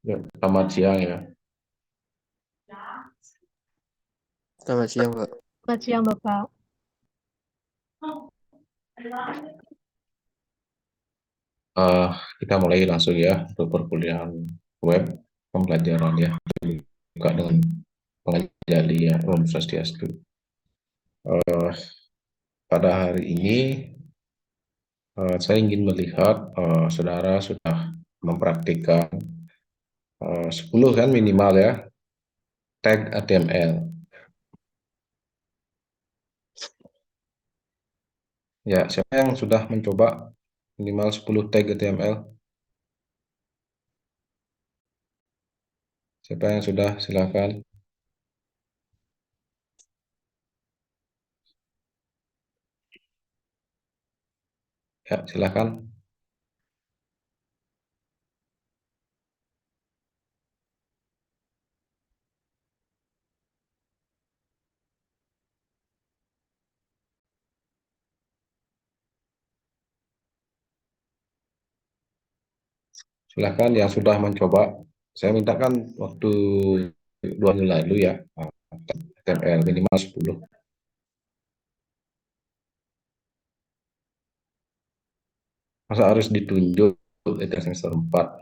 Ya, selamat siang ya. Selamat siang, Pak. Selamat siang, Bapak. Eh, kita mulai langsung ya untuk perkuliahan web pembelajaran ya, juga dengan pengendalian Om Swastiastu. Eh, pada hari ini saya ingin melihat saudara sudah mempraktikkan 10 kan minimal ya tag HTML. Ya, siapa yang sudah mencoba minimal 10 tag HTML? Siapa yang sudah? Silakan. Ya, silakan. Silahkan yang sudah mencoba. Saya mintakan waktu 2 minggu lalu ya, HTML minimal 10. Masa harus ditunjuk itu semester 4.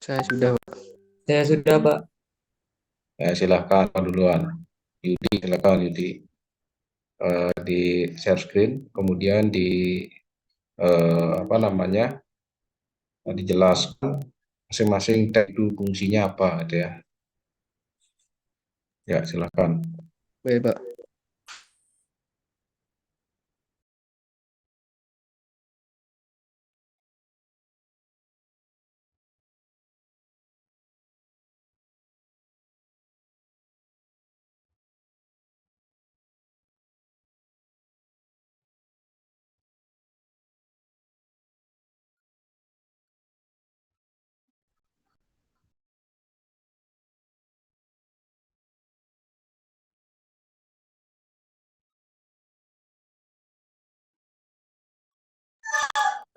Saya sudah, Pak. Saya sudah, Pak. Ya, silahkan duluan. Yudi, silakan Yudi. Di share screen, kemudian di apa namanya, dijelaskan masing-masing tag itu fungsinya apa gitu ya. Ya, silakan. Baik, Pak.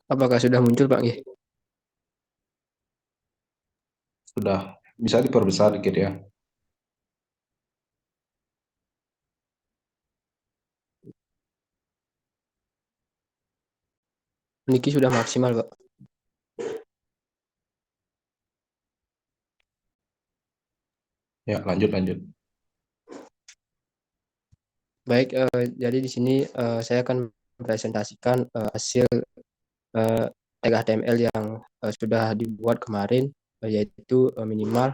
Apakah sudah muncul, Pak? Nggih? Sudah bisa diperbesar dikit ya. Niki sudah maksimal, Pak. Ya, lanjut lanjut. Baik, jadi di sini saya akan mempresentasikan hasil tag HTML yang sudah dibuat kemarin, yaitu minimal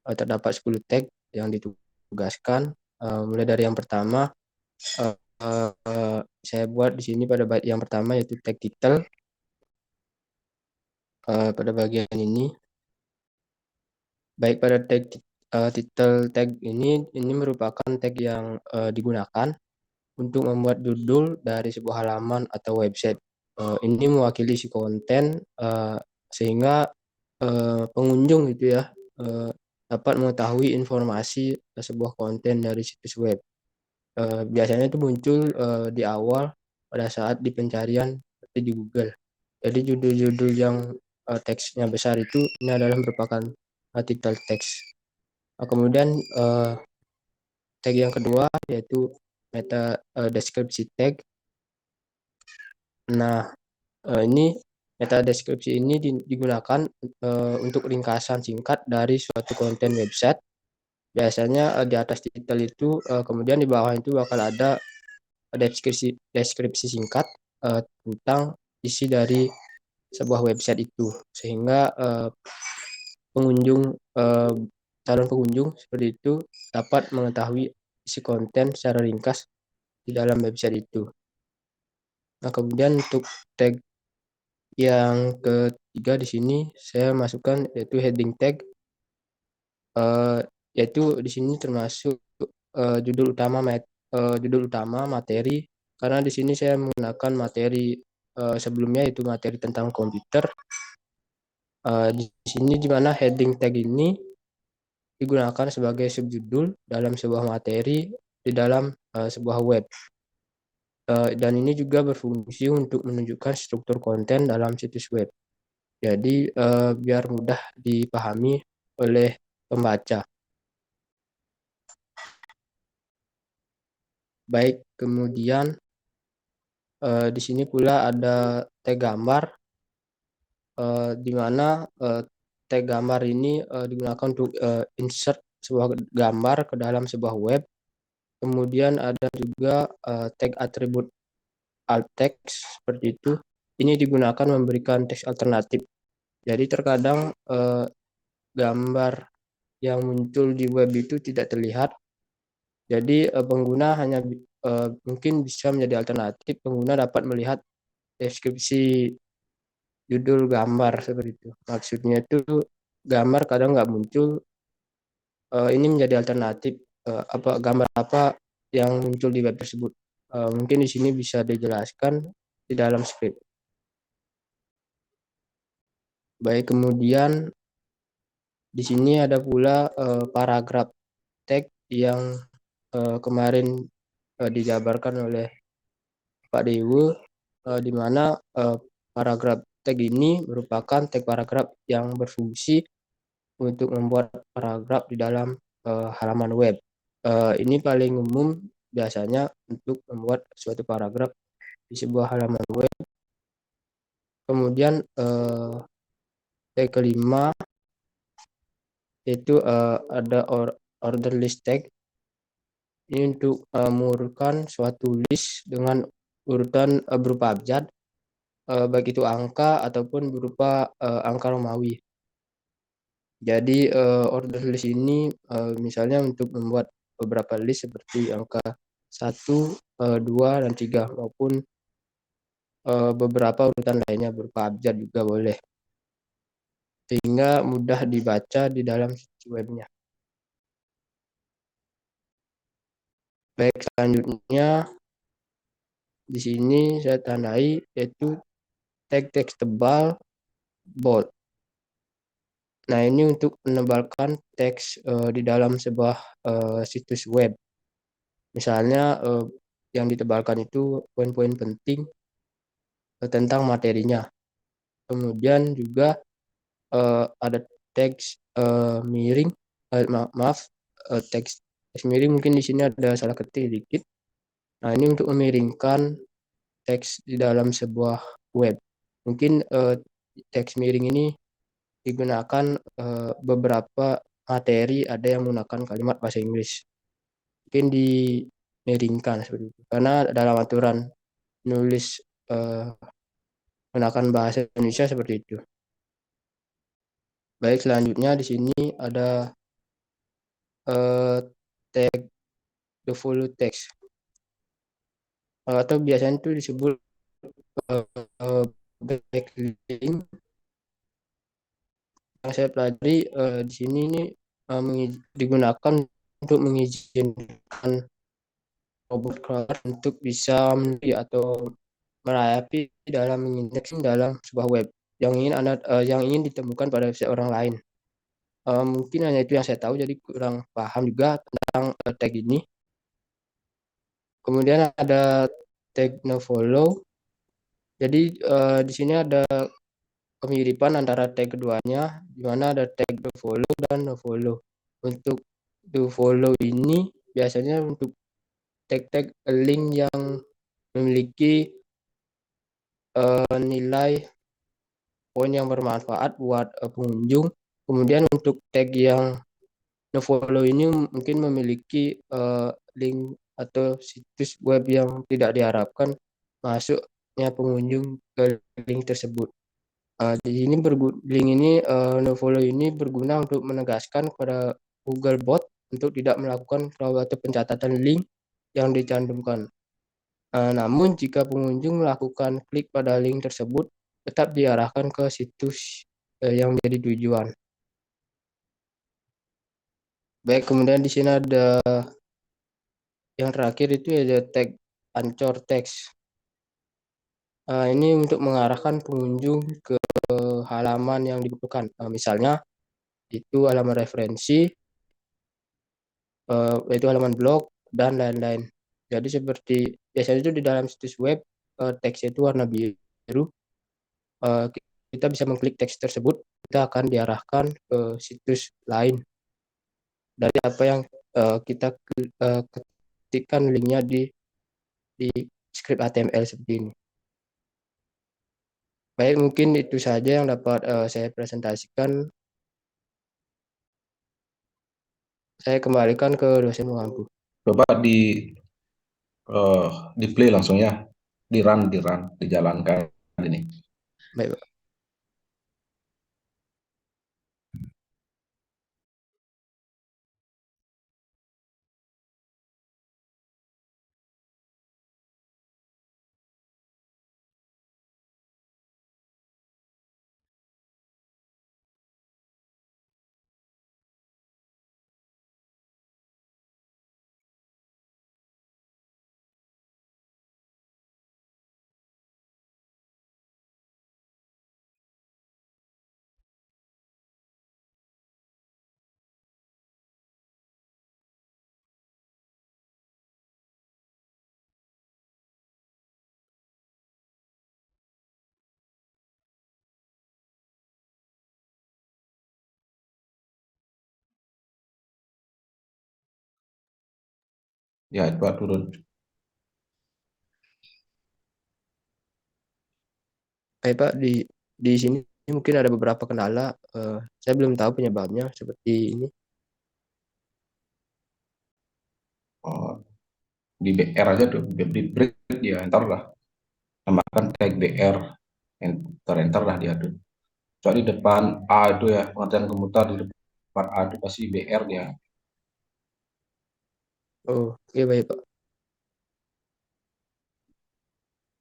terdapat 10 tag yang ditugaskan. Mulai dari yang pertama, saya buat di sini pada bait yang pertama yaitu tag title. Pada bagian ini, baik pada tag title tag ini merupakan tag yang digunakan untuk membuat judul dari sebuah halaman atau website. Ini mewakili isi konten sehingga pengunjung gitu ya dapat mengetahui informasi sebuah konten dari situs web. Biasanya itu muncul di awal pada saat di pencarian seperti di Google. Jadi judul-judul yang teksnya besar itu ini adalah merupakan title text. Kemudian tag yang kedua yaitu meta deskripsi tag. Nah, ini meta deskripsi ini digunakan untuk ringkasan singkat dari suatu konten website. Biasanya di atas titel itu kemudian di bawah itu bakal ada deskripsi singkat tentang isi dari sebuah website itu, sehingga pengunjung calon pengunjung seperti itu dapat mengetahui isi konten secara ringkas di dalam website itu. Nah, kemudian untuk tag yang ketiga di sini saya masukkan yaitu heading tag, yaitu di sini termasuk judul utama materi, karena di sini saya menggunakan materi sebelumnya yaitu materi tentang komputer. Di sini di mana heading tag ini digunakan sebagai subjudul dalam sebuah materi di dalam sebuah web. Dan ini juga berfungsi untuk menunjukkan struktur konten dalam situs web. Jadi biar mudah dipahami oleh pembaca. Baik, kemudian di sini pula ada tag gambar, di mana tag gambar ini digunakan untuk insert sebuah gambar ke dalam sebuah web. Kemudian ada juga tag atribut alt text seperti itu. Ini digunakan memberikan teks alternatif. Jadi terkadang gambar yang muncul di web itu tidak terlihat. Jadi pengguna hanya mungkin bisa menjadi alternatif. Pengguna dapat melihat deskripsi judul gambar seperti itu. Maksudnya itu gambar kadang nggak muncul. Ini menjadi alternatif apa gambar apa yang muncul di web tersebut. Mungkin di sini bisa dijelaskan di dalam script. Baik, kemudian di sini ada pula paragraf tag yang kemarin dijabarkan oleh Pak Dewo, di mana paragraf tag ini merupakan tag paragraf yang berfungsi untuk membuat paragraf di dalam halaman web. Ini paling umum biasanya untuk membuat suatu paragraf di sebuah halaman web. Kemudian tag kelima yaitu ada order list tag. Ini untuk mengurutkan suatu list dengan urutan berupa abjad, baik itu angka ataupun berupa angka Romawi. Jadi order list ini misalnya untuk membuat beberapa list seperti angka 1, 2, dan 3 maupun beberapa urutan lainnya berupa abjad juga boleh. Sehingga mudah dibaca di dalam situs webnya. Baik, selanjutnya di sini saya tandai yaitu tag teks tebal bold. Nah, ini untuk menebalkan teks di dalam sebuah situs web. Misalnya yang ditebalkan itu poin-poin penting tentang materinya. Kemudian juga ada teks miring, maaf, teks miring mungkin di sini ada salah ketik dikit. Nah, ini untuk memiringkan teks di dalam sebuah web. Mungkin teks miring ini digunakan beberapa materi, ada yang menggunakan kalimat bahasa Inggris. Mungkin dimiringkan seperti itu. Karena dalam aturan nulis menggunakan bahasa Indonesia seperti itu. Baik, selanjutnya di sini ada tag the follow text, atau biasanya itu disebut backlink. Yang saya pelajari di sini ini digunakan untuk mengizinkan robot crawler untuk bisa atau merayapi dalam mengindeks dalam sebuah web yang ingin ditemukan pada seorang lain. Mungkin hanya itu yang saya tahu, jadi kurang paham juga tentang tag ini. Kemudian ada tag nofollow. Jadi di sini ada kemiripan antara tag keduanya, di mana ada tag nofollow dan nofollow. Untuk nofollow ini biasanya untuk tag-tag link yang memiliki nilai poin yang bermanfaat buat pengunjung. Kemudian untuk tag yang nofollow ini mungkin memiliki link atau situs web yang tidak diharapkan masuknya pengunjung ke link tersebut. Di sini link ini nofollow ini berguna untuk menegaskan kepada Googlebot untuk tidak melakukan atau pencatatan link yang dicantumkan. Namun jika pengunjung melakukan klik pada link tersebut, tetap diarahkan ke situs yang menjadi tujuan. Baik, kemudian di sini ada yang terakhir itu ada tag anchor text. Ini untuk mengarahkan pengunjung ke halaman yang dibutuhkan. Misalnya itu halaman referensi, yaitu halaman blog dan lain-lain. Jadi seperti biasanya itu di dalam situs web teksnya itu warna biru. Eh, kita bisa mengklik teks tersebut, kita akan diarahkan ke situs lain dari apa yang kita ketikkan linknya di script HTML seperti ini. Baik, mungkin itu saja yang dapat saya presentasikan. Saya kembalikan ke dosen mengampu. Coba di play langsung ya, di run, dijalankan ini. Baik, Pak. Ya, coba turun. Baik, Pak, di sini mungkin ada beberapa kendala. Saya belum tahu penyebabnya seperti ini. Oh, di BR aja tuh, di break dia enter lah, tambahkan tag BR, enter lah dia tuh. Soalnya di depan A itu ya, pengertian komuter di depan A itu pasti BR dia. Oh, iya baik, Pak.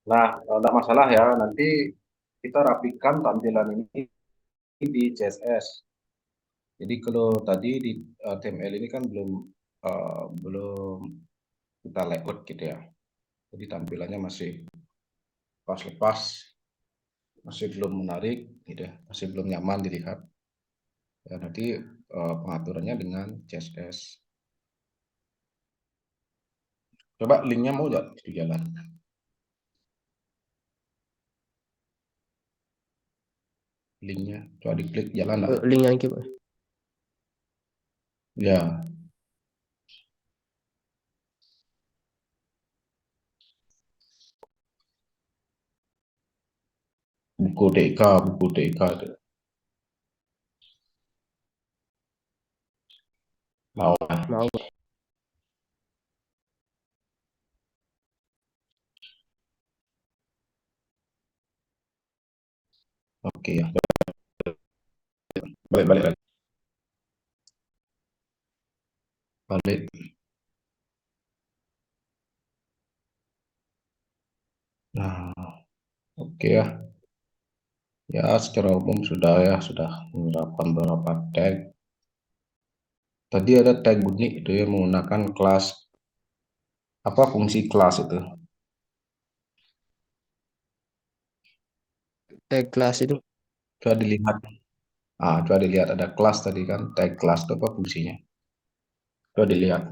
Nah, tidak masalah ya, nanti kita rapikan tampilan ini di CSS. Jadi kalau tadi di HTML ini kan belum kita layout gitu ya. Jadi tampilannya masih lepas-lepas, masih belum menarik, gitu ya, masih belum nyaman dilihat. Ya, nanti pengaturannya dengan CSS. Coba linknya mau nggak di jalan? Linknya, coba diklik jalan nggak? Link yang ini, Pak. Ya, buku TK itu. Mau, Mau, Pak. oke ya. Balik-balik lagi. Balik. Nah, oke ya. Ya, secara umum sudah ya, sudah menerapkan beberapa tag. Tadi ada tag unik itu ya menggunakan kelas, apa fungsi kelas itu. Tag kelas itu. Coba dilihat. Coba dilihat ada kelas tadi kan, tag kelas itu apa fungsinya? Coba dilihat.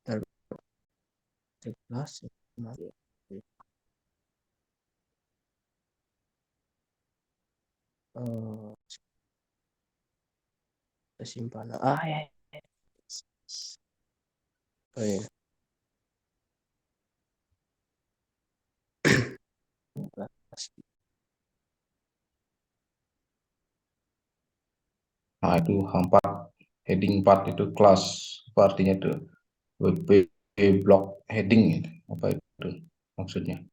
Tag kelas. Eh, Simpanan. Ya. Oh, iya. Kelas. Nah, itu empat heading 4 itu kelas, apa artinya itu? WP block heading gitu. Apa itu maksudnya?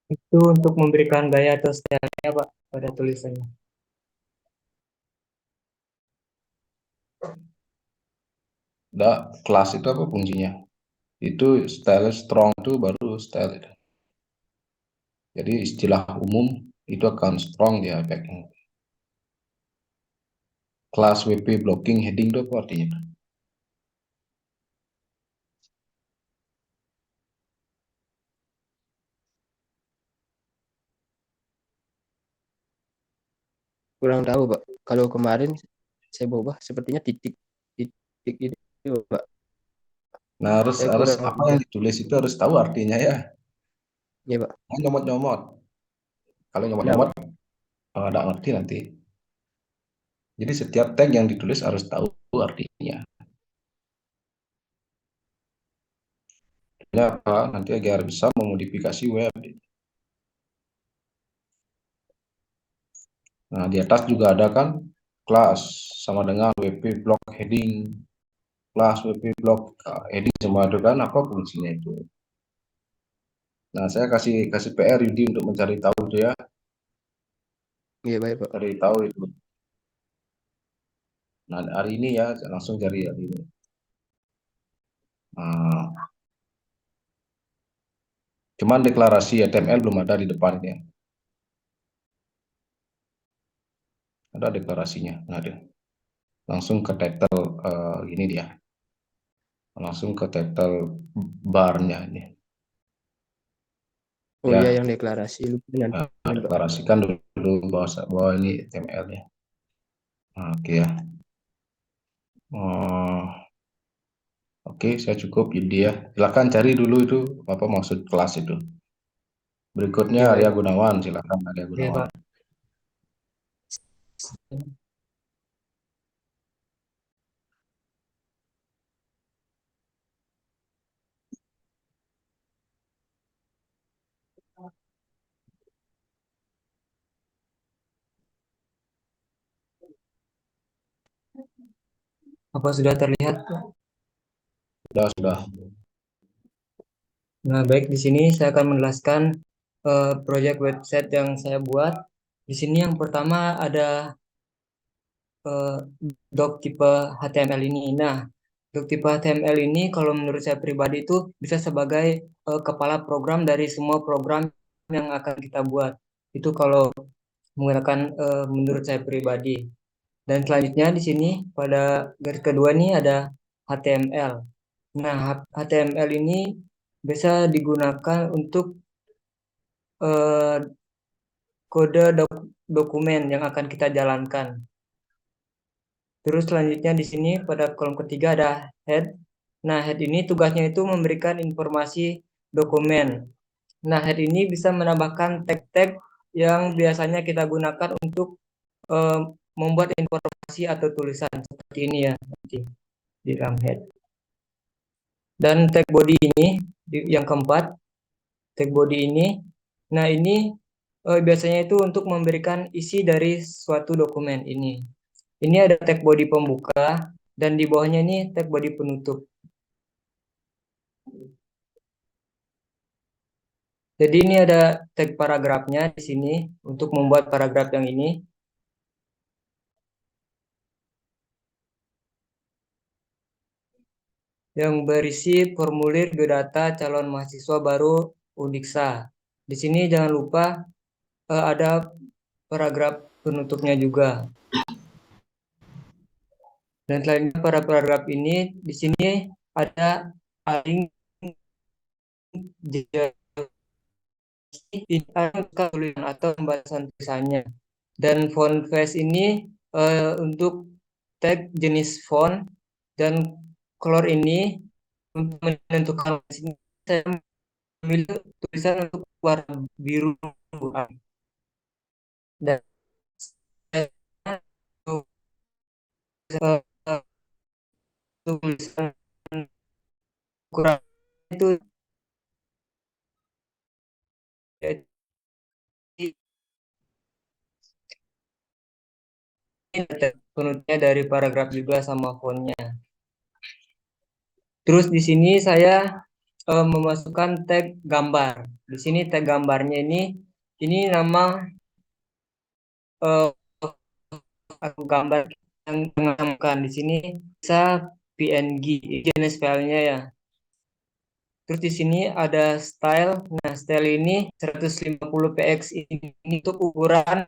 Itu untuk memberikan gaya atau stylenya Pak pada tulisannya. Nah, kelas itu apa fungsinya? Itu style strong itu baru style itu. Jadi istilah umum itu akan strong dia efeknya. Kelas WP blocking heading itu apa artinya? Kurang tahu, Pak. Kalau kemarin saya bawa sepertinya titik itu, Pak. Nah, harus Saya harus kurang apa yang ditulis itu harus tahu artinya ya. ya Pak. Jangan nyomot-nyomot. Kalau Ya nyomot-nyomot Pak. nggak ngerti nanti. Jadi setiap tag yang ditulis harus tahu artinya. Ini apa? Nanti agar bisa memodifikasi web. Nah, di atas juga ada kan kelas sama dengan WP block heading, kelas WP block heading sama itu kan apa fungsinya itu. Nah, saya kasih kasih PR Yudi untuk mencari tahu itu ya, Iya baik Pak. cari tahu itu. Nah, hari ini ya, saya langsung cari hari ini. Nah, cuman deklarasi HTML belum ada di depannya. Ada deklarasinya, nggak ada. Langsung ke title ini dia. Langsung ke title barnya ini. Oh iya Ya, yang deklarasi lupa nanti ini Pak. deklarasikan dulu bahwa ini HTML-nya. Oke ya. Oh, oke, saya cukup jadi ya. Silakan cari dulu itu apa maksud kelas itu. Berikutnya Iya baik Arya Pak. Gunawan, silakan Arya Oke, Gunawan. Pak. Apa sudah terlihat? Sudah. Nah, baik di sini saya akan menjelaskan proyek website yang saya buat. Di sini yang pertama ada eh, doc tipe HTML ini. Nah, doc tipe HTML ini kalau menurut saya pribadi itu bisa sebagai kepala program dari semua program yang akan kita buat. Itu kalau menggunakan menurut saya pribadi. Dan selanjutnya di sini pada garis kedua ini ada HTML. Nah, HTML ini bisa digunakan untuk eh, kode dokumen yang akan kita jalankan. Terus selanjutnya di sini pada kolom ketiga ada head. Nah, head ini tugasnya itu memberikan informasi dokumen. Nah, head ini bisa menambahkan tag-tag yang biasanya kita gunakan untuk eh, membuat informasi atau tulisan seperti ini ya nanti di dalam head. Dan tag body ini yang keempat, tag body ini. Nah, ini biasanya itu untuk memberikan isi dari suatu dokumen ini. Ini ada tag body pembuka dan di bawahnya ini tag body penutup. Jadi ini ada tag paragrafnya di sini untuk membuat paragraf yang ini. Yang berisi formulir biodata calon mahasiswa baru Udiksa. Di sini jangan lupa ada paragraf penutupnya juga. Dan selain pada paragraf ini, di sini ada link tulisan atau pembahasan tulisannya. Dan font face ini untuk tag jenis font dan color ini untuk menentukan sini saya memilih tulisan untuk warna biru dan untuk tulisan kurang itu penutupnya dari paragraf juga sama fontnya. Terus di sini saya memasukkan tag gambar. Di sini tag gambarnya ini nama uh, gambar yang menamakan di sini bisa PNG jenis filenya ya. Terus di sini ada style. Nah, style ini 150 px ini untuk ukuran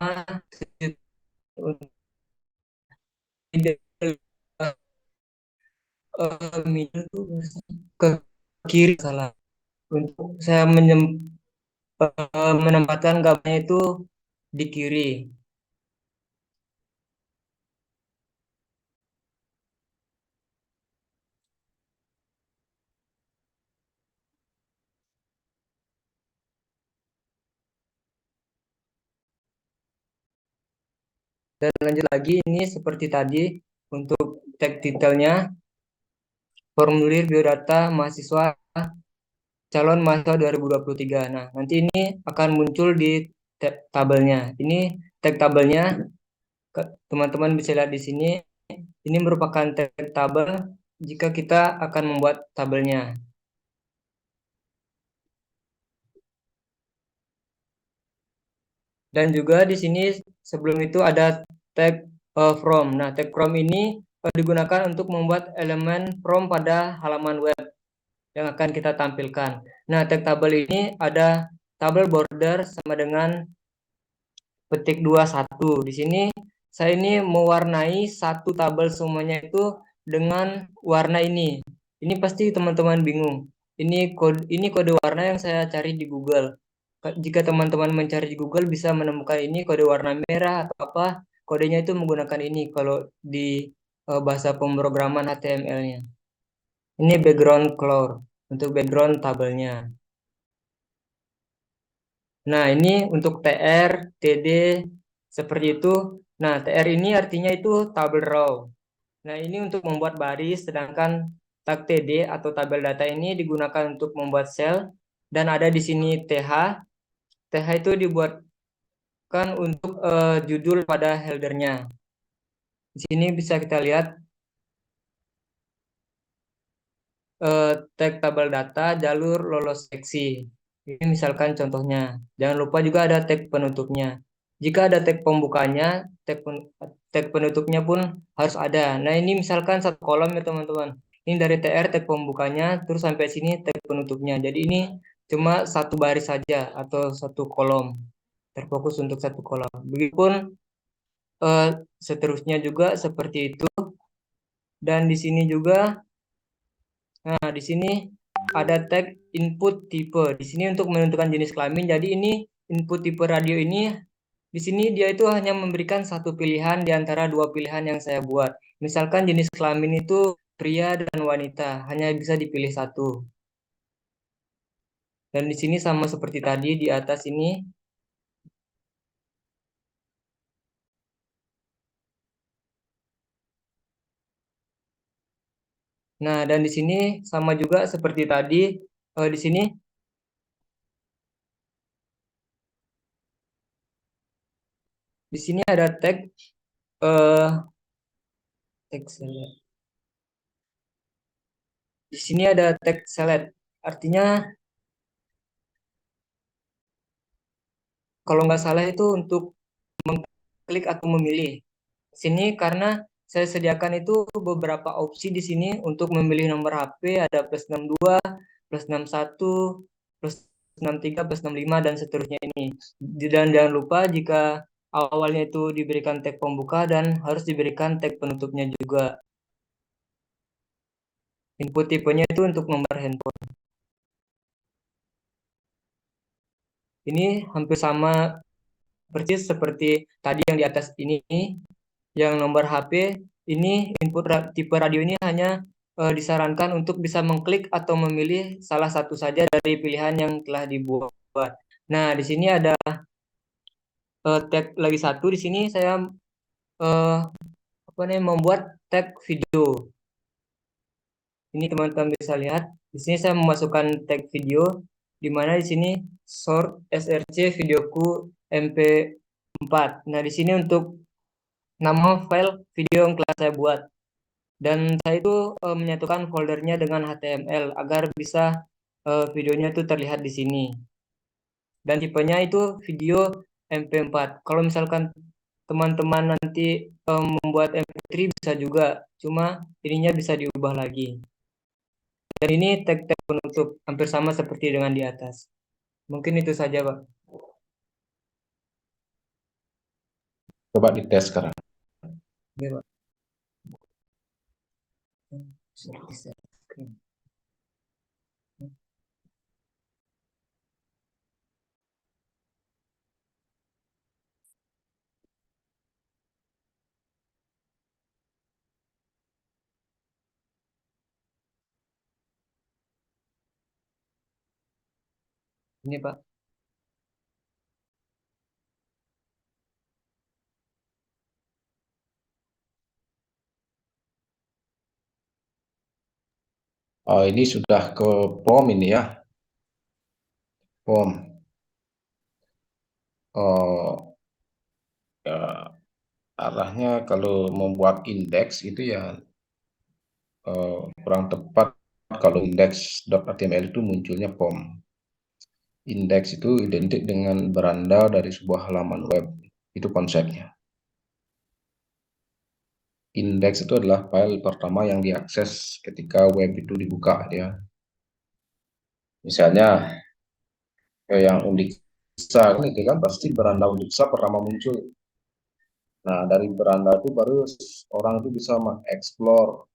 ke kiri salah. Untuk saya menempatkan gambarnya itu di kiri. Dan lanjut lagi, ini seperti tadi untuk tag detailnya, formulir biodata mahasiswa calon mahasiswa 2023. Nah, nanti ini akan muncul di tabelnya. Ini tag tabelnya, teman-teman bisa lihat di sini. Ini merupakan tag tabel jika kita akan membuat tabelnya. Dan juga di sini sebelum itu ada tag from. Nah, tag from ini digunakan untuk membuat elemen from pada halaman web yang akan kita tampilkan. Nah, tag tabel ini ada tabel border sama dengan petik 21. Di sini saya ini mewarnai satu tabel semuanya itu dengan warna ini. Ini pasti teman-teman bingung. Ini kode warna yang saya cari di Google. Jika teman-teman mencari di Google bisa menemukan ini kode warna merah atau apa, kodenya itu menggunakan ini kalau di bahasa pemrograman HTML-nya. Ini background color untuk background tabelnya. Nah, ini untuk TR, TD, seperti itu. Nah, TR ini artinya itu tabel raw. Nah, ini untuk membuat baris, sedangkan tag TD atau tabel data ini digunakan untuk membuat sel. Dan ada di sini TH. TH itu dibuatkan untuk judul pada headernya. Di sini bisa kita lihat tag tabel data jalur lolos seksi. Ini misalkan contohnya. Jangan lupa juga ada tag penutupnya. Jika ada tag pembukanya, tag penutupnya pun harus ada. Nah, ini misalkan satu kolom ya teman-teman. Ini dari TR tag pembukanya, terus sampai sini tag penutupnya. Jadi ini cuma satu baris saja atau satu kolom. Terfokus untuk satu kolom. Begitupun eh, seterusnya juga seperti itu. Dan di sini juga, nah di sini ada tag input tipe. Di sini untuk menentukan jenis kelamin. Jadi ini input tipe radio ini di sini dia itu hanya memberikan satu pilihan di antara dua pilihan yang saya buat. Misalkan jenis kelamin itu pria dan wanita, hanya bisa dipilih satu. Dan di sini sama seperti tadi di atas ini. Nah, dan di sini sama juga seperti tadi. Di sini ada tag eh tag select. Di sini ada tag select. Artinya kalau nggak salah itu untuk klik atau memilih. Sini karena saya sediakan itu beberapa opsi di sini untuk memilih nomor HP ada plus 62, plus 61, plus 63, plus 65 dan seterusnya ini. Dan jangan lupa jika awalnya itu diberikan tag pembuka dan harus diberikan tag penutupnya juga. Input tipenya itu untuk nomor handphone. Ini hampir sama persis seperti tadi yang di atas ini. Yang nomor HP ini input tipe radio ini hanya disarankan untuk bisa mengklik atau memilih salah satu saja dari pilihan yang telah dibuat. Nah, di sini ada tag lagi satu. Di sini saya uh, apa nih membuat tag video. Ini teman-teman bisa lihat. Di sini saya memasukkan tag video di mana di sini short src videoku mp4. Nah, di sini untuk nama file video yang telah saya buat. Dan saya itu menyatukan foldernya dengan HTML agar bisa videonya itu terlihat di sini. Dan tipenya itu video MP4. Kalau misalkan teman-teman nanti membuat MP3 bisa juga, cuma ininya bisa diubah lagi. Dan ini tag-tag penutup hampir sama seperti dengan di atas. Mungkin itu saja, Pak. Coba dites sekarang. Oke, Pak. Bisa. Ini, Pak. Ini sudah ke POM ini ya, POM. Oh, ya, arahnya kalau membuat indeks itu ya kurang tepat kalau indeks.html itu munculnya POM. Indeks itu identik dengan beranda dari sebuah halaman web. Itu konsepnya. Indeks itu adalah file pertama yang diakses ketika web itu dibuka ya. Misalnya yang Undiksa itu kan pasti beranda Undiksa pertama muncul. Nah, dari beranda itu baru orang itu bisa mengeksplor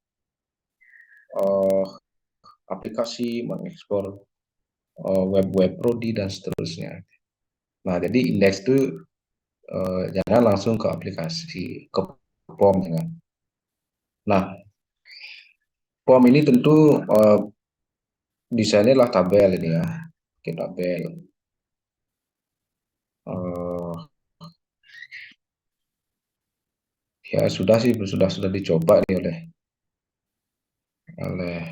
uh, aplikasi, mengeksplor web-web prodi dan seterusnya. Nah, jadi indeks itu jangan langsung ke aplikasi, ke POM jangan. Nah, POM ini tentu desainnya lah tabel ini ya, oke tabel. Uh, ya sudah sih, sudah dicoba nih oleh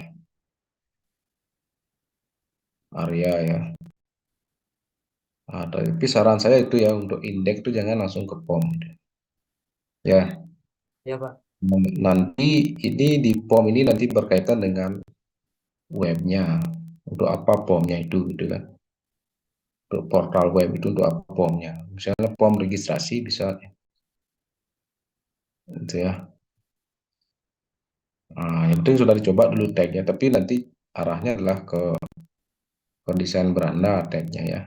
Arya ya. Tapi saran saya itu ya untuk indeks itu jangan langsung ke POM. Ya, Ya, Pak. nanti ini di POM ini nanti berkaitan dengan webnya. Untuk apa POM-nya itu gitu kan. Untuk portal web itu untuk apa POM-nya. Misalnya POM registrasi bisa gitu ya. Nah, yang penting sudah dicoba dulu tagnya, tapi nanti arahnya adalah ke desain beranda tagnya ya.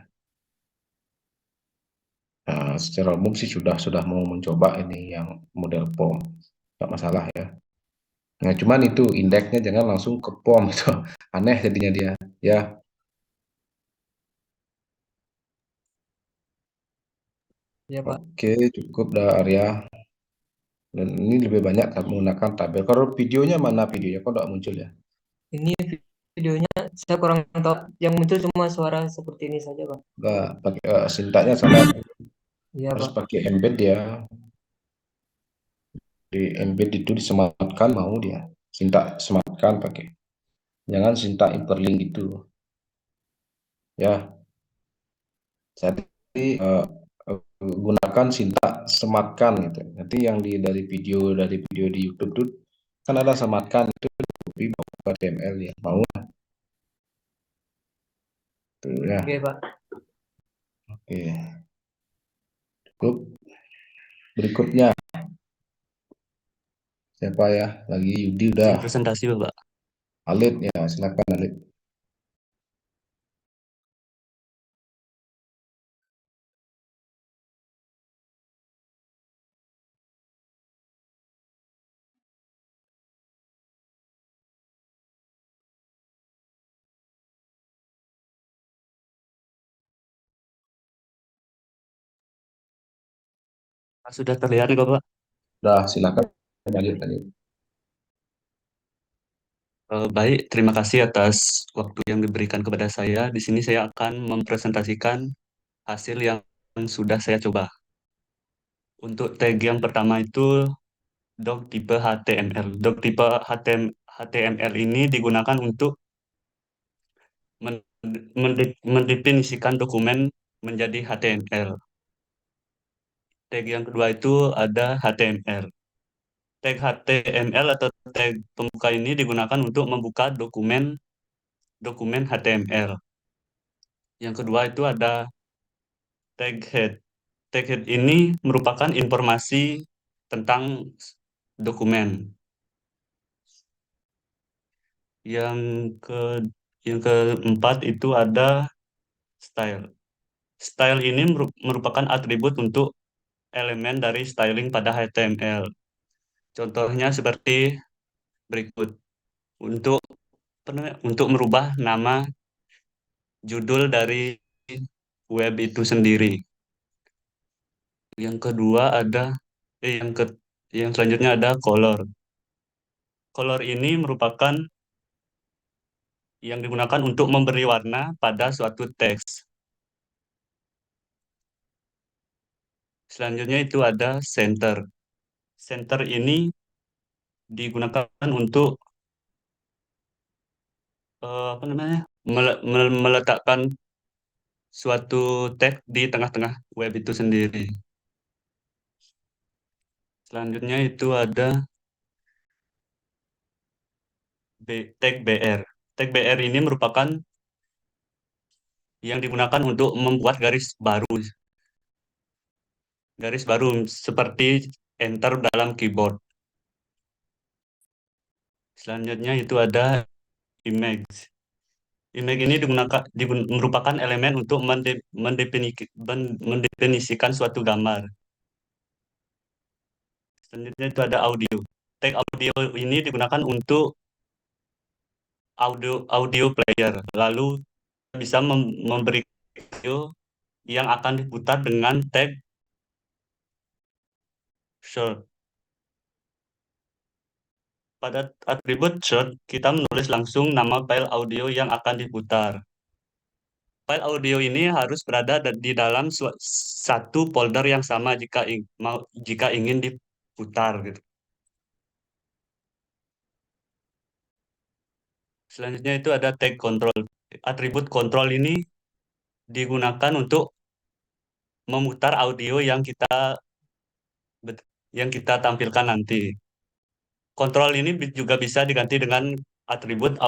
Nah, secara umum sih sudah mau mencoba ini yang model POM, nggak masalah ya. Nah, cuman itu indeksnya jangan langsung ke POM itu aneh jadinya dia. Ya, Ya, Pak. oke cukup dah Arya. Dan ini lebih banyak menggunakan tabel. Kalau videonya mana videonya? Kok nggak muncul ya? Ini videonya saya kurang tahu. Yang muncul cuma suara seperti ini saja, Pak. Nggak pakai sintaknya salah. Iya, Harus Pak. pakai embed ya. Di embed itu disematkan mau dia. Sintak sematkan pakai. Jangan sintak hyperlink itu. Ya, jadi gunakan sintak sematkan gitu. Nanti yang dari video di YouTube tuh kan ada sematkan itu tapi mau HTML ya mau tuh ya. Oke, Pak. Oke, cukup. Berikutnya siapa ya? Lagi Yudi udah. Izin presentasi, Bapak. Alit ya, silakan Alit. Sudah terlihat nih, Bapak. Udah silakan lanjut lanjut. Baik, terima kasih atas waktu yang diberikan kepada saya. Di sini saya akan mempresentasikan hasil yang sudah saya coba. Untuk tag yang pertama itu doc tipe HTML. Doc tipe HTML ini digunakan untuk mendefinisikan dokumen menjadi HTML. Tag yang kedua itu ada HTML. Tag HTML atau tag pembuka ini digunakan untuk membuka dokumen dokumen HTML. Yang kedua itu ada tag head. Tag head ini merupakan informasi tentang dokumen. Yang ke yang keempat itu ada style. Style ini merupakan atribut untuk elemen dari styling pada HTML. Contohnya seperti berikut. Untuk untuk merubah nama judul dari web itu sendiri. Yang kedua ada eh, yang ke yang selanjutnya ada color. Color ini merupakan yang digunakan untuk memberi warna pada suatu teks. Selanjutnya itu ada center. Center ini digunakan untuk apa namanya, meletakkan suatu tag di tengah-tengah web itu sendiri. Selanjutnya itu ada tag BR. Tag BR ini merupakan yang digunakan untuk membuat garis baru seperti enter dalam keyboard. Selanjutnya itu ada image. Image ini merupakan elemen untuk mendefinisikan suatu gambar. Selanjutnya itu ada audio. Tag audio ini digunakan untuk audio player. Lalu bisa memberi audio yang akan diputar dengan tag short. Pada atribut short, kita menulis langsung nama file audio yang akan diputar. File audio ini harus berada di dalam satu folder yang sama jika ingin diputar gitu. Selanjutnya itu ada tag control. Atribut control ini digunakan untuk memutar audio yang kita tampilkan nanti. Kontrol ini juga bisa diganti dengan atribut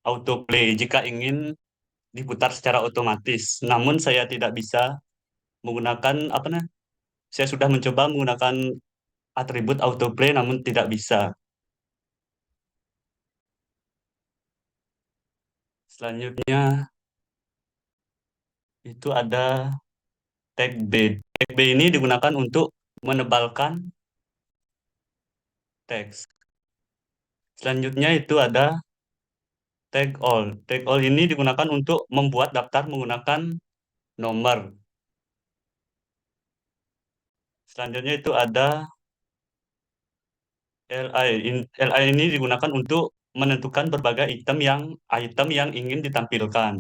autoplay jika ingin diputar secara otomatis. Namun saya tidak bisa menggunakan saya sudah mencoba menggunakan atribut autoplay namun tidak bisa. Selanjutnya itu ada tag B. Tag B ini digunakan untuk menebalkan teks. Selanjutnya itu ada tag all. Tag all ini digunakan untuk membuat daftar menggunakan nomor. Selanjutnya itu ada LI. LI ini digunakan untuk menentukan berbagai item yang ingin ditampilkan.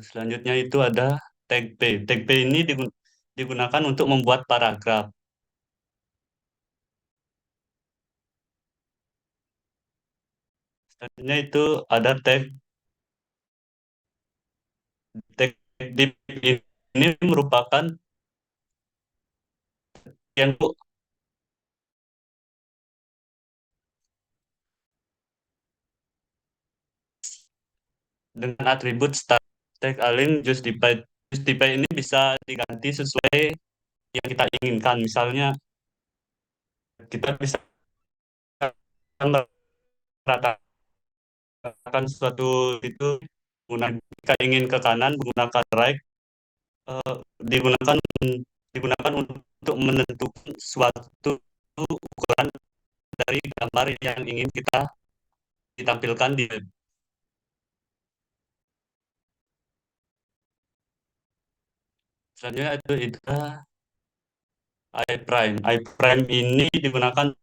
Selanjutnya itu ada tag P. Tag P ini digunakan untuk membuat paragraf. Selanjutnya itu ada tag div ini merupakan yang dengan atribut start. Tag align justified. Justify ini bisa diganti sesuai yang kita inginkan. Misalnya kita bisa meratakan suatu itu jika ingin ke kanan menggunakan right, eh, digunakan digunakan untuk menentukan suatu ukuran dari gambar yang ingin kita ditampilkan di web. Selanjutnya itu iPrime. iPrime ini digunakan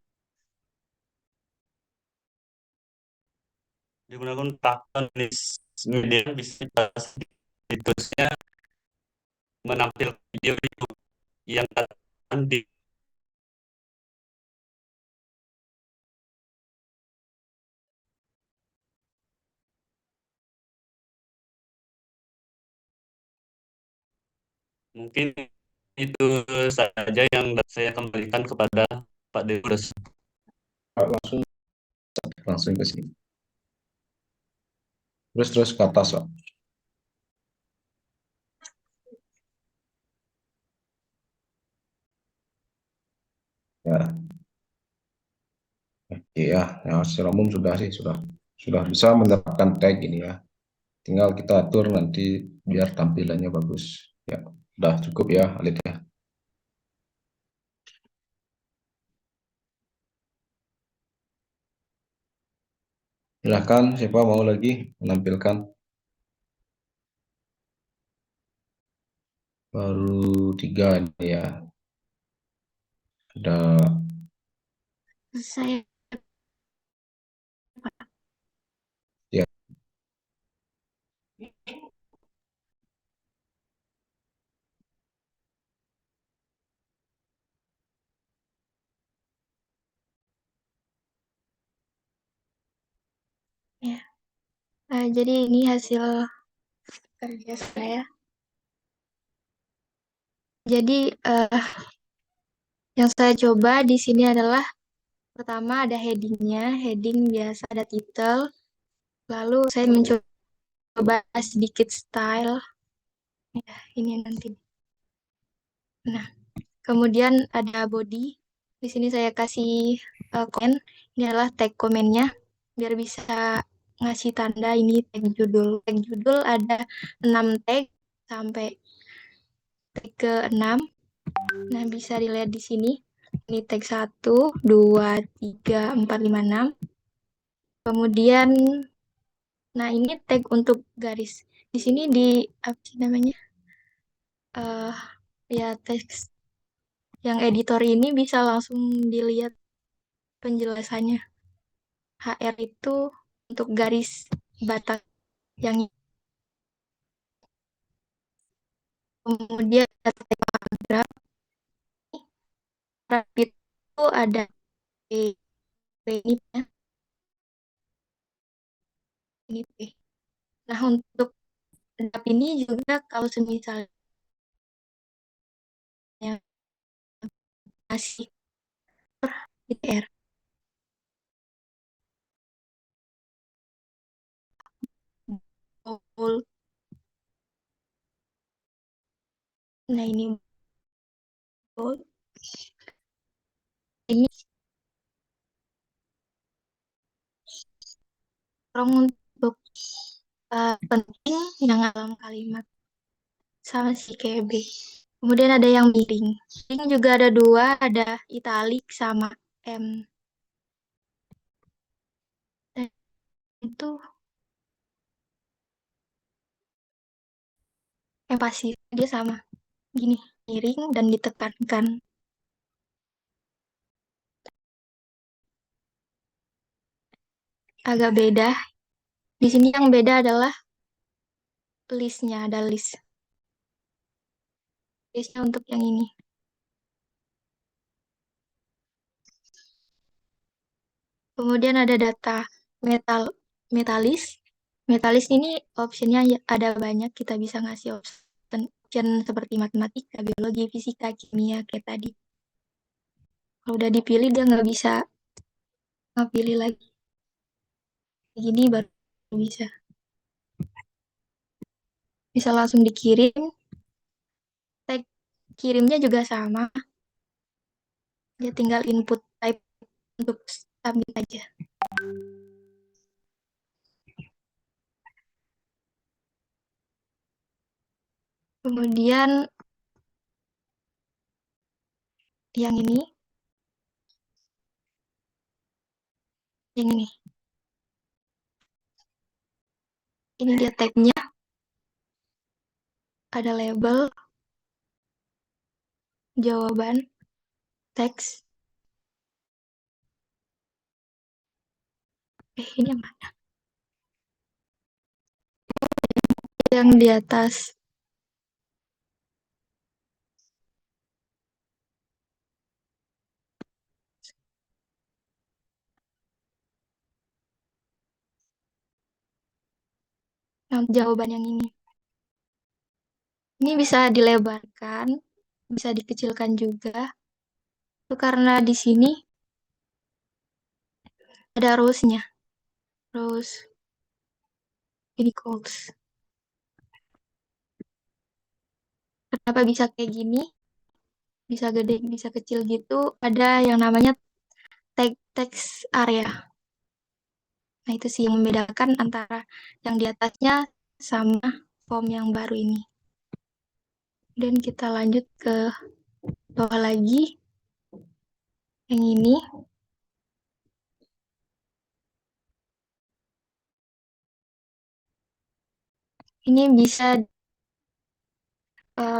praktis media bisa situsnya menampilkan video yang akan mungkin itu saja yang saya kembalikan kepada Pak Deus. Langsung langsung ke sini. Terus ke atas, Pak. Ya, oke ya. Ya, secara umum sudah bisa menerapkan tag ini ya. Tinggal kita atur nanti biar tampilannya bagus. Ya, udah cukup ya, Alit ya. Silakan, siapa mau lagi menampilkan? Baru 3 nih ya. Ada Saya ya. Jadi ini hasil kerja saya. Jadi yang saya coba di sini adalah pertama ada headingnya, heading biasa ada title. Lalu saya mencoba sedikit style. Ya, ini nanti. Nah, kemudian ada body. Di sini saya kasih komen. Ini adalah tag komennya biar bisa ngasih tanda ini tag judul. Tag judul ada 6 tag sampai tag ke-6. Nah, bisa dilihat di sini. Ini tag 1, 2, 3, 4, 5, 6. Kemudian, nah ini tag untuk garis. Di sini di, apa sih namanya? Ya, teks yang editor ini bisa langsung dilihat penjelasannya. HR itu untuk garis batas yang kemudian ada paragraf. Paragraf itu ada P, P ini ya, ini P. Nah, untuk draft ini juga kalau semisalnya masih ITR. Bold. Nah, ini bold. Ini strong untuk penting yang dalam kalimat sama si kayak B. Kemudian ada yang miring. Miring juga ada dua, ada italic sama M. Dan itu yang pasti dia sama. Gini, miring dan ditekankan. Agak beda. Di sini yang beda adalah listnya, ada list. Listnya untuk yang ini. Kemudian ada data metalis. Metalis ini optionnya ada banyak. Kita bisa ngasih option seperti matematika, biologi, fisika, kimia, kayak tadi. Kalau udah dipilih, dia nggak bisa pilih lagi. Gini baru bisa. Bisa langsung dikirim. Tag kirimnya juga sama. Dia tinggal input type untuk submit aja. Kemudian yang ini, ini dia tagnya, ada label, jawaban, teks. Ini yang mana? Yang di atas. Nah, jawaban yang ini. Ini bisa dilebarkan, bisa dikecilkan juga. Itu karena di sini ada rows-nya. Rows ini calls. Kenapa bisa kayak gini? Bisa gede, bisa kecil gitu. Ada yang namanya tag text area. Nah, itu sih yang membedakan antara yang di atasnya sama form yang baru ini. Dan kita lanjut ke bawah lagi. Yang ini. Ini bisa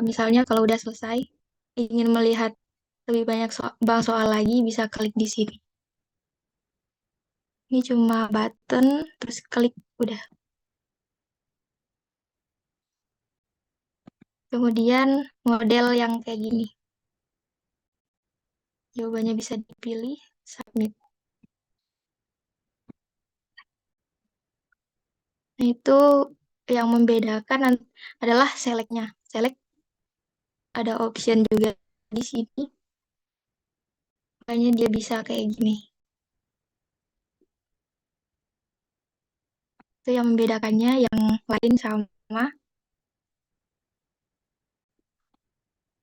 misalnya kalau udah selesai, ingin melihat lebih banyak soal lagi, bisa klik di sini. Ini cuma button, terus klik, udah. Kemudian model yang kayak gini. Jawabannya bisa dipilih, submit. Nah, itu yang membedakan adalah select-nya. Select ada option juga di sini. Makanya dia bisa kayak gini. Itu yang membedakannya, yang lain sama.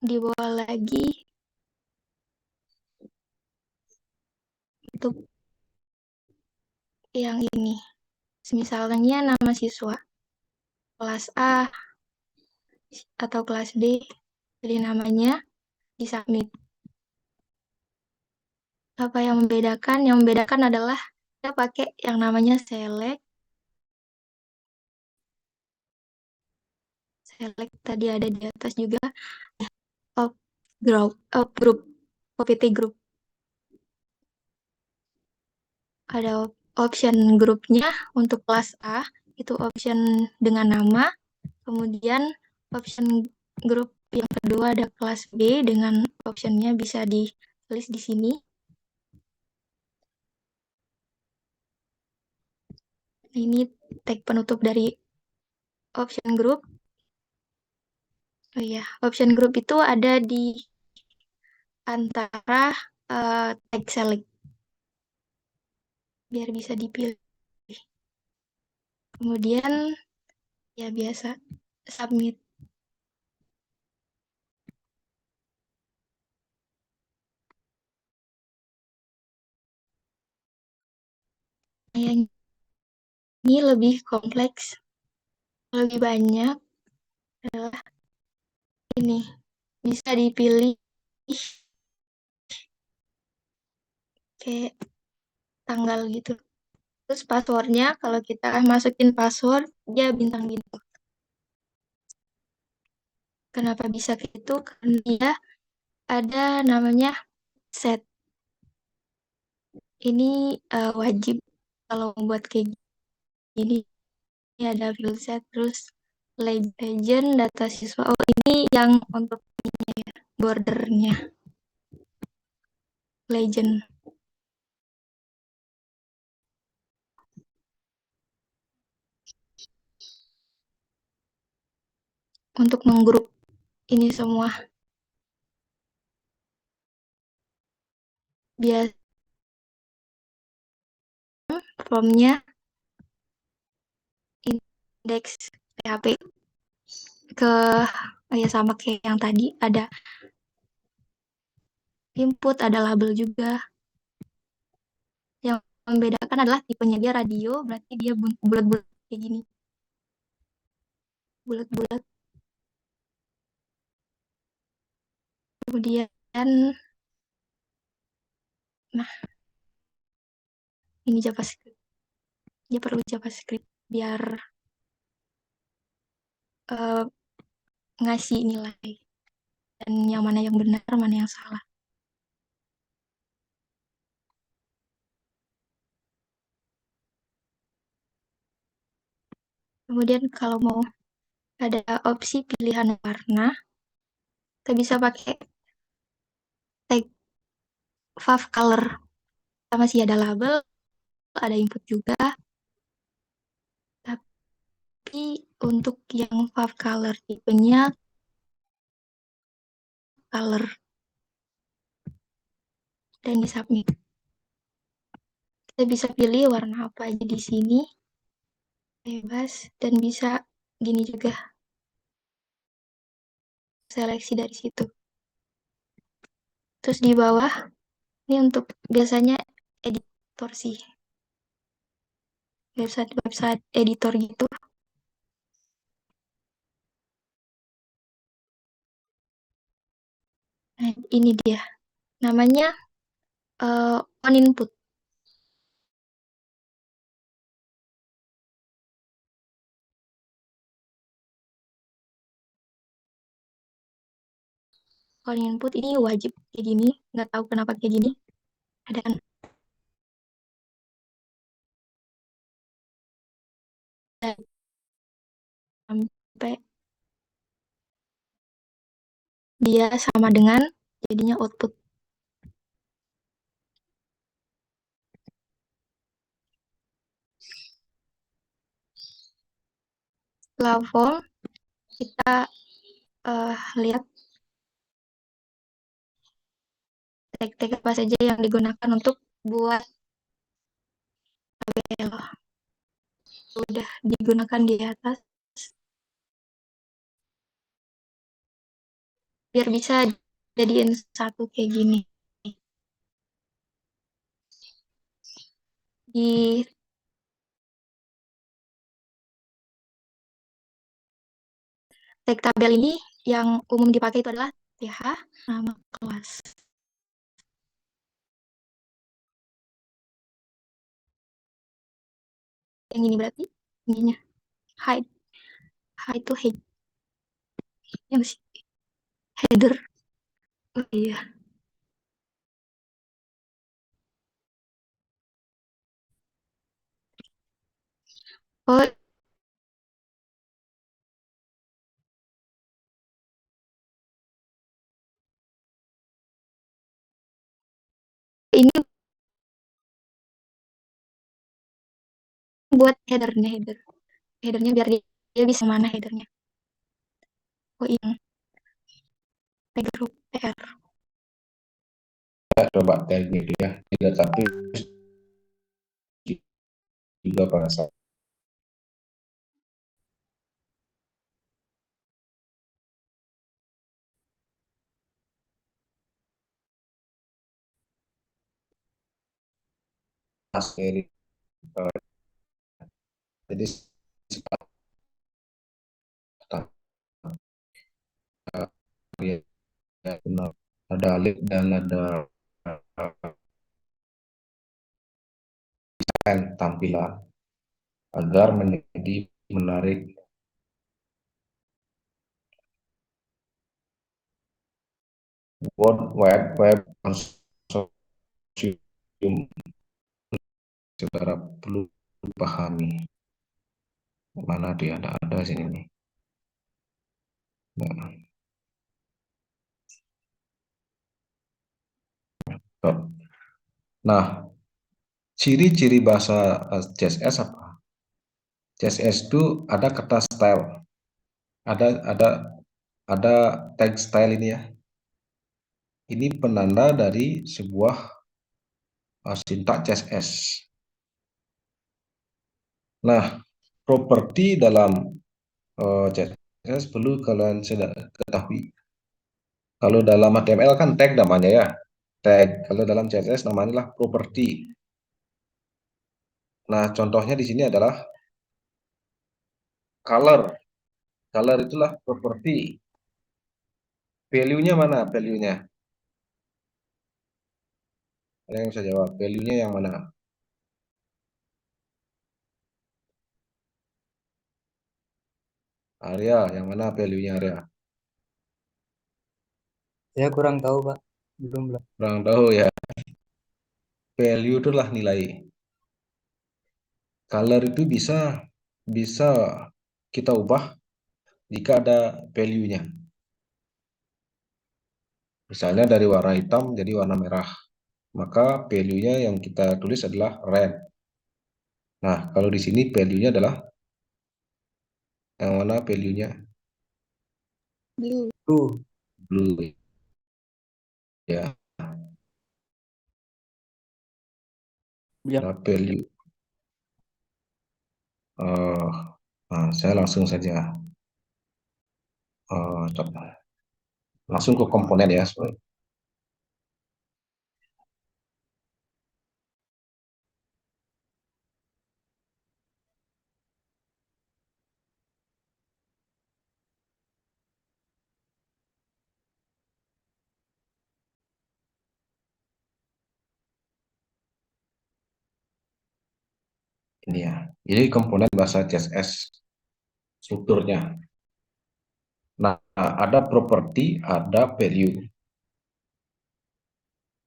Di bawah lagi untuk yang ini. Misalnya nama siswa kelas A atau kelas D, pilih namanya, di submit. Apa yang membedakan? Yang membedakan adalah kita pakai yang namanya select. Select tadi ada di atas juga. Of group, OPT group. Ada option grupnya untuk kelas A, itu option dengan nama. Kemudian option grup yang kedua ada kelas B dengan optionnya bisa di list di sini. Ini tag penutup dari option group. Oh iya, option group itu ada di antara tag select. Biar bisa dipilih. Kemudian ya biasa submit. Yang ini lebih kompleks, lebih banyak adalah ini. Bisa dipilih kayak tanggal gitu. Terus passwordnya, kalau kita masukin password, dia bintang-bintang. Kenapa bisa gitu? Karena dia ada namanya set. Ini wajib kalau membuat kayak gini. Ini ada field set, terus legend, data siswa. Oh, ini yang untuk bordernya. Legend. Untuk menggrup ini semua. Biasa formnya indeks PHP ke ya sama kayak yang tadi, ada input, ada label juga. Yang membedakan adalah tipenya, dia radio, berarti dia bulat-bulat kayak gini. Bulat-bulat. Kemudian, nah, ini JavaScript. Dia perlu JavaScript biar ngasih nilai. Dan yang mana yang benar, mana yang salah. Kemudian kalau mau ada opsi pilihan warna, kita bisa pakai tag fav color. Sama sih ada label, ada input juga. Tapi untuk yang fav color tipenya color dan di submit. Kita bisa pilih warna apa aja di sini, bebas, dan bisa gini juga, seleksi dari situ. Terus di bawah, ini untuk biasanya editor sih, website editor gitu. Nah, ini dia, namanya on input. On input ini wajib kayak gini, nggak tahu kenapa kayak gini. Ada kan sampai dia sama dengan jadinya output. Love kita lihat tag-tag apa saja yang digunakan untuk buat tabel. Udah digunakan di atas biar bisa jadiin satu kayak gini. Di tag tabel ini yang umum dipakai itu adalah TH, nama kelas. Yang ini berarti ininya height. Height itu height. Yang sih header. Oh iya. Oh, ini buat headernya header. Headernya biar dia bisa mana headernya. Oh ini grup PR. Coba tagnya itu ya, tidak tapi juga pada saat seri. Jadi ya, benar. Ada alif dan ada tampilan agar menjadi menarik. World Wide Web Consortium, saudara perlu pahami. Mana dia ada sini nih. Nah, ciri-ciri bahasa CSS apa? CSS itu ada kata style, ada tag style ini ya. Ini penanda dari sebuah sintak CSS. Nah, properti dalam CSS perlu kalian ketahui. Kalau dalam HTML kan tag namanya ya, tag. Kalau dalam CSS namanya lah properti. Nah, contohnya di sini adalah color. Color itulah properti. Value-nya mana? Value-nya. Ada yang bisa jawab. Value-nya yang mana? Area, yang mana value-nya area? Saya kurang tahu, Pak. Belum. Kurang tahu ya. Value itulah nilai. Color itu bisa kita ubah jika ada value-nya. Misalnya dari warna hitam jadi warna merah. Maka value-nya yang kita tulis adalah red. Nah, kalau di sini value-nya adalah yang mana value-nya? Blue. Blue. Ya, Ya. value. Nah, saya langsung saja coba. Langsung ke komponen ya. Ini ya. Jadi komponen bahasa CSS strukturnya. Nah, ada properti, ada value.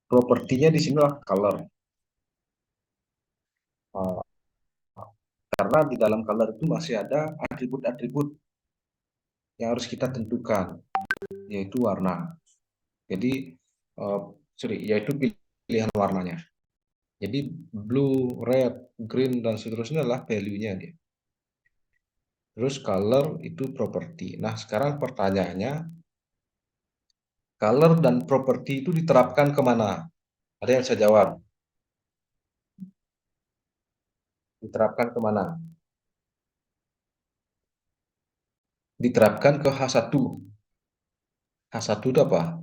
Propertinya di sini lah color. Karena di dalam color itu masih ada atribut-atribut yang harus kita tentukan, yaitu warna. Jadi, yaitu pilihan warnanya. Jadi blue, red, green, dan seterusnya adalah value-nya dia. Terus color itu properti. Nah, sekarang pertanyaannya, color dan properti itu diterapkan kemana? Ada yang saya jawab? Diterapkan kemana? Diterapkan ke H1. H1 itu apa?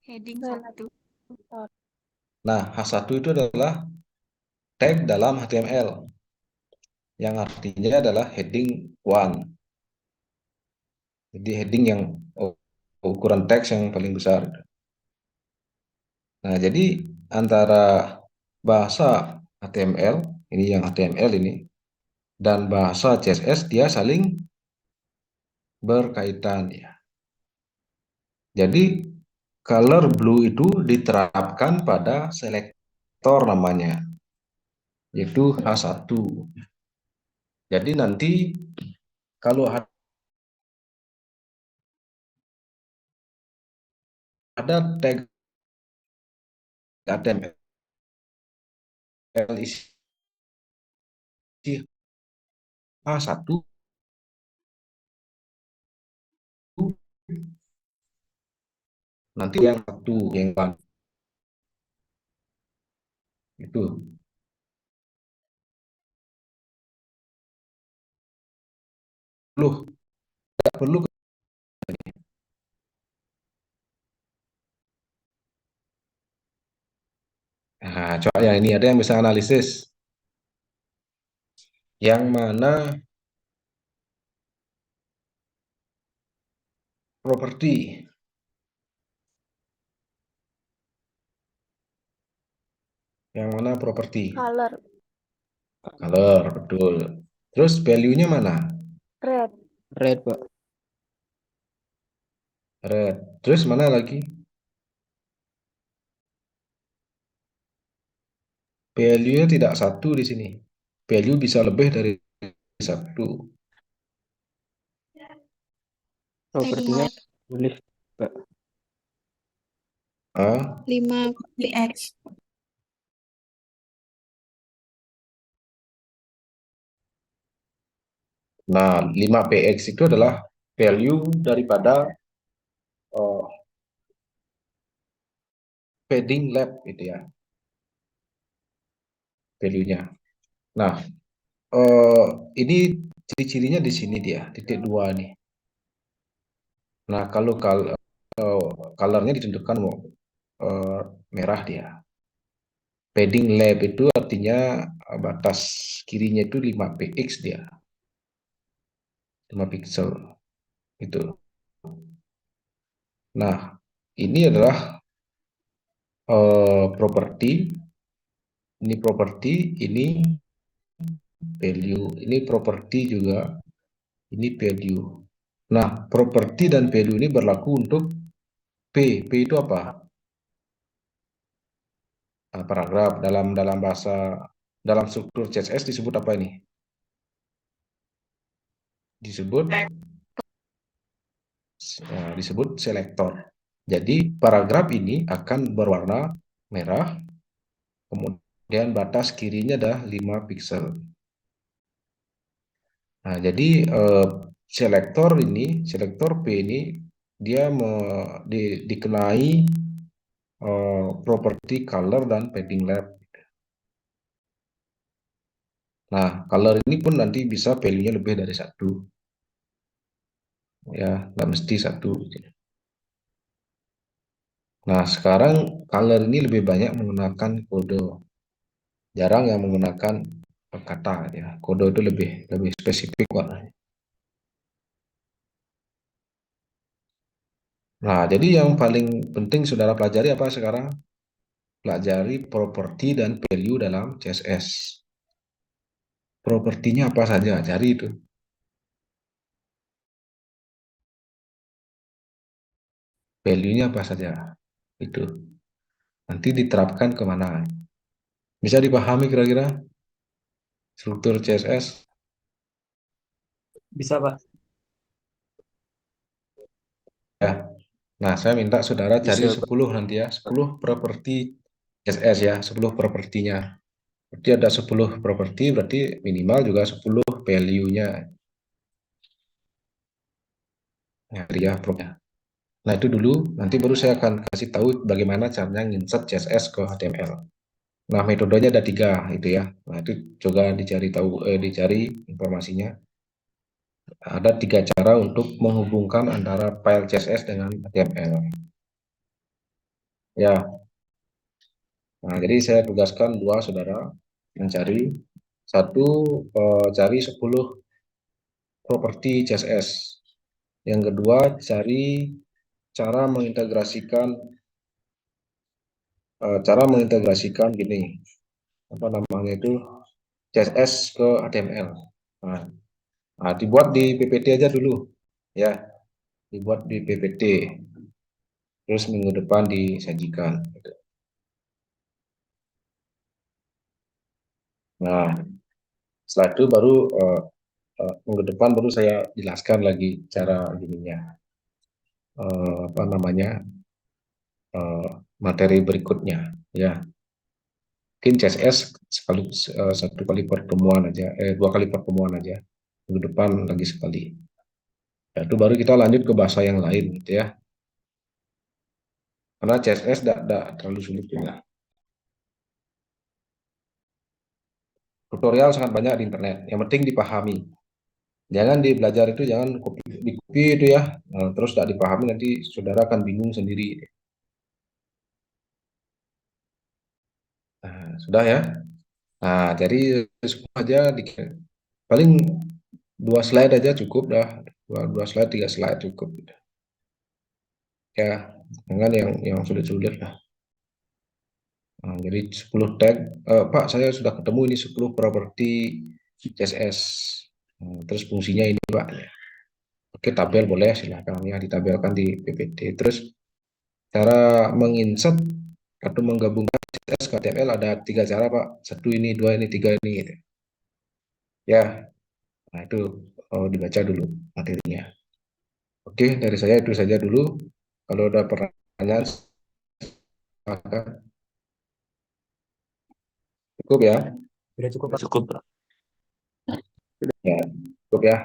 Heading 1. Nah, H1 itu adalah tag dalam HTML yang artinya adalah heading 1. Jadi heading yang ukuran teks yang paling besar. Nah, jadi antara bahasa HTML, ini yang HTML ini, dan bahasa CSS dia saling berkaitan ya. Jadi color blue itu diterapkan pada selektor namanya, yaitu H1. Jadi nanti kalau ada tag HTML isi H1, nanti yang satu yang itu tidak perlu. Nah, coba ya, ini ada yang bisa analisis yang mana properti, yang mana properti. Color. Color, betul. Terus value-nya mana? Red. Red, Pak. Red. Terus mana lagi? Value-nya tidak satu di sini. Value bisa lebih dari satu. Propertinya tulis, Pak. 5 px. Nah, 5px itu adalah value daripada padding lab itu ya, value-nya. Nah, ini ciri-cirinya di sini dia, titik 2 nih. Nah, kalau color-nya ditentukan merah dia. Padding lab itu artinya batas kirinya itu 5px dia. 5 pixel itu. Nah, ini adalah properti, ini properti, ini value, ini properti juga, ini value. Nah, properti dan value ini berlaku untuk P. P itu apa? Nah, paragraf dalam bahasa, dalam struktur CSS disebut apa ini? Disebut selektor. Jadi paragraf ini akan berwarna merah, kemudian batas kirinya adalah 5 pixel. Nah, jadi selektor P ini dia dikenai properti color dan padding lab. Nah, color ini pun nanti bisa value-nya lebih dari satu. Ya, nggak mesti satu. Nah, sekarang color ini lebih banyak menggunakan kode. Jarang yang menggunakan kata ya. Kode itu lebih spesifik warnanya. Nah, jadi yang paling penting saudara pelajari apa sekarang? Pelajari properti dan value dalam CSS. Propertinya apa saja? Cari itu. Value-nya apa saja? Itu. Nanti diterapkan kemana? Bisa dipahami kira-kira struktur CSS? Bisa, Pak. Ya. Nah, saya minta saudara cari Bisa, Pak. 10 nanti ya. 10 properti CSS ya. 10 propertinya. Berarti ada 10 properti, berarti minimal juga 10 value-nya, ya, promnya. Nah, itu dulu, nanti baru saya akan kasih tahu bagaimana caranya insert CSS ke HTML. Nah, metodenya ada 3 itu ya. Nah, itu coba dicari informasinya. Ada 3 cara untuk menghubungkan antara file CSS dengan HTML. Ya, nah jadi saya tugaskan 2 saudara mencari. Satu, cari 10 properti CSS. Yang kedua, cari cara mengintegrasikan gini, apa namanya itu, CSS ke HTML. Nah, dibuat di PPT aja dulu, ya, dibuat di PPT, terus minggu depan disajikan. Nah, setelah itu baru minggu depan baru saya jelaskan lagi cara gininya, apa namanya, materi berikutnya, ya. Mungkin CSS satu kali pertemuan aja, 2 kali pertemuan aja. Minggu depan lagi sekali. Ya, itu baru kita lanjut ke bahasa yang lain, gitu ya. Karena CSS tidak terlalu sulit juga. Tutorial sangat banyak di internet. Yang penting dipahami. Jangan belajar itu jangan di copy itu ya. Terus tidak dipahami nanti saudara akan bingung sendiri. Nah, sudah ya. Nah, jadi semua aja paling 2 slide aja cukup dah. 2 slide, 3 slide cukup. Ya, dengan yang sulit-sulit lah. Nah, jadi 10 tag. Pak, saya sudah ketemu ini 10 properti CSS. Terus fungsinya ini, Pak. Oke, tabel boleh, silakan ya ditabelkan di PPT. Terus cara menginsert atau menggabungkan CSS ke HTML ada 3 cara, Pak. 1 ini, 2 ini, 3 ini. Gitu. Ya, nah itu dibaca dulu materinya. Oke, dari saya itu saja dulu. Kalau ada pertanyaan, silakan. Cukup ya? Sudah cukup, Pak. Cukup. Ya, cukup ya.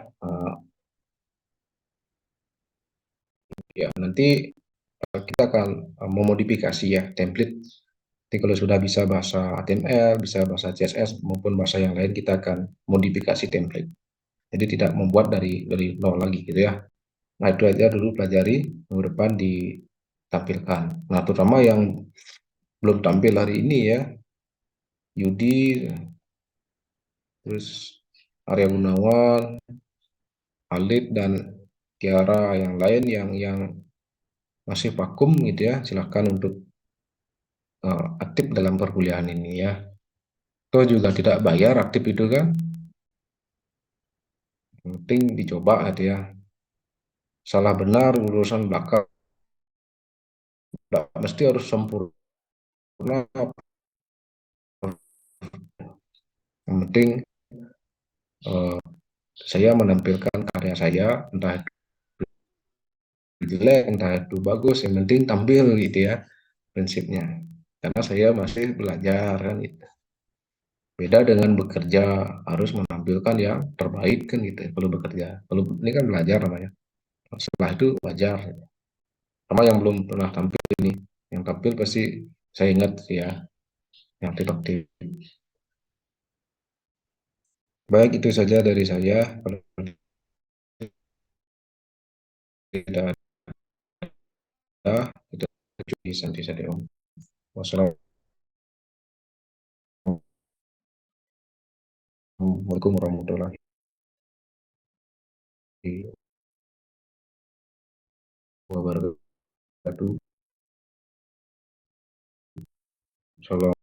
Ya, nanti kita akan memodifikasi ya template. Jadi kalau sudah bisa bahasa HTML, bisa bahasa CSS maupun bahasa yang lain, kita akan modifikasi template. Jadi tidak membuat dari nol lagi gitu ya. Nah, itu aja dulu pelajari, minggu depan ditampilkan. Nah, terutama yang belum tampil hari ini ya, Yudi, terus Arya Gunawan, Khalid dan Tiara yang lain yang masih vakum gitu ya, silahkan untuk aktif dalam perkuliahan ini ya. Itu juga tidak bayar aktif itu kan, yang penting dicoba gitu ya. Salah benar urusan belakang, tidak mesti harus sempurna. Yang penting saya menampilkan karya saya, entah itu jelek, entah itu bagus, yang penting tampil gitu ya prinsipnya. Karena saya masih belajar kan gitu. Beda dengan bekerja, harus menampilkan yang terbaik kan gitu kalau bekerja. Kalau ini kan belajar namanya. Setelah itu wajar. Sama yang belum pernah tampil ini, yang tampil pasti saya ingat ya, yang aktif-aktif. Baik, itu saja dari saya. Kalau tidak ada, kita cuci santai saja Om. Wassalamualaikum warahmatullahi wabarakatuh. Salam.